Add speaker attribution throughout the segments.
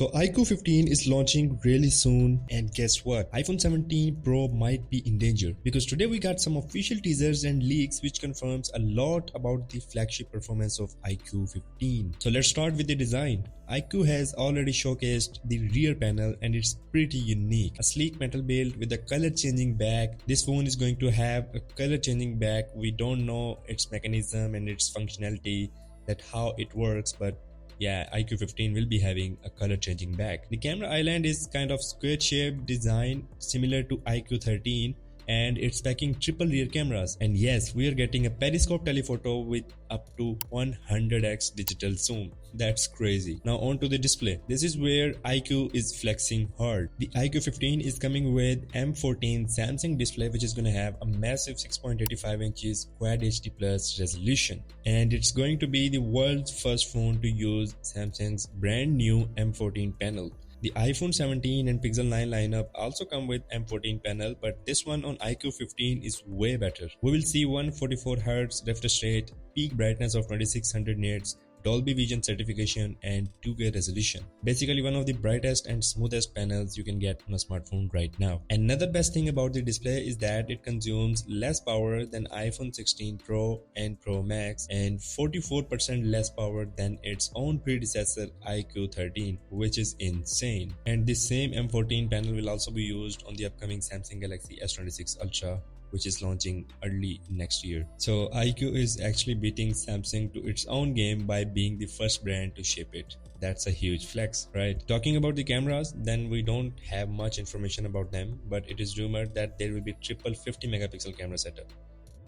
Speaker 1: So iQOO 15 is launching really soon, and guess what? iPhone 17 Pro might be in danger because today we got some official teasers and leaks which confirms a lot about the flagship performance of iQOO 15. So let's start with the design. iQOO has already showcased the rear panel and it's pretty unique. A sleek metal build with a color changing back. This phone is going to have a color changing back. We don't know its mechanism and its functionality, that how it works, but yeah, iQOO 15 will be having a color changing back. The camera island is kind of square shaped design similar to iQOO 13, and it's packing triple rear cameras. And yes, we are getting a periscope telephoto with up to 100x digital zoom. That's crazy. Now on to the display. This is where iQOO is flexing hard. The iQOO 15 is coming with M14 Samsung display, which is going to have a massive 6.85 inches Quad HD Plus resolution, and it's going to be the world's first phone to use Samsung's brand new M14 panel. The iPhone 17 and Pixel 9 lineup also come with M14 panel, but this one on iQOO 15 is way better. We will see 144Hz refresh rate, peak brightness of 2600 nits, Dolby Vision certification and 2K resolution. Basically one of the brightest and smoothest panels you can get on a smartphone right now. Another best thing about the display is that it consumes less power than iPhone 16 Pro and Pro Max and 44% less power than its own predecessor iQOO 13, which is insane. And this same M14 panel will also be used on the upcoming Samsung Galaxy S26 Ultra, which is launching early next year. So iQOO is actually beating Samsung to its own game by being the first brand to ship it. That's a huge flex, right? Talking about the cameras, then we don't have much information about them, but it is rumored that there will be triple 50 megapixel camera setup.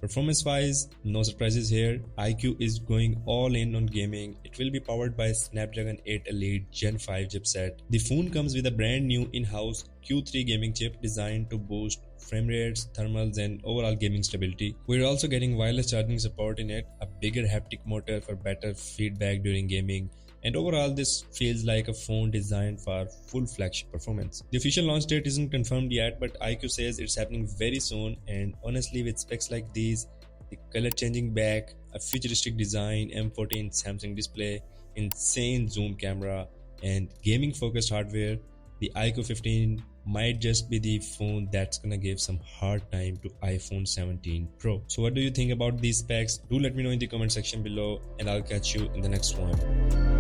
Speaker 1: Performance wise, no surprises here. iQOO is going all in on gaming. It will be powered by Snapdragon 8 Elite Gen 5 chipset. The phone comes with a brand new in-house Q3 gaming chip designed to boost frame rates, thermals and overall gaming stability. We're also getting wireless charging support in it, a bigger haptic motor for better feedback during gaming, and overall this feels like a phone designed for full flagship performance. The official launch date isn't confirmed yet, but iQOO says it's happening very soon, and honestly with specs like these, the color changing back, a futuristic design, M14 Samsung display, insane zoom camera and gaming focused hardware, the iQOO 15 might just be the phone that's gonna give some hard time to iPhone 17 Pro. So what do you think about these specs? Do let me know in the comment section below, and I'll catch you in the next one.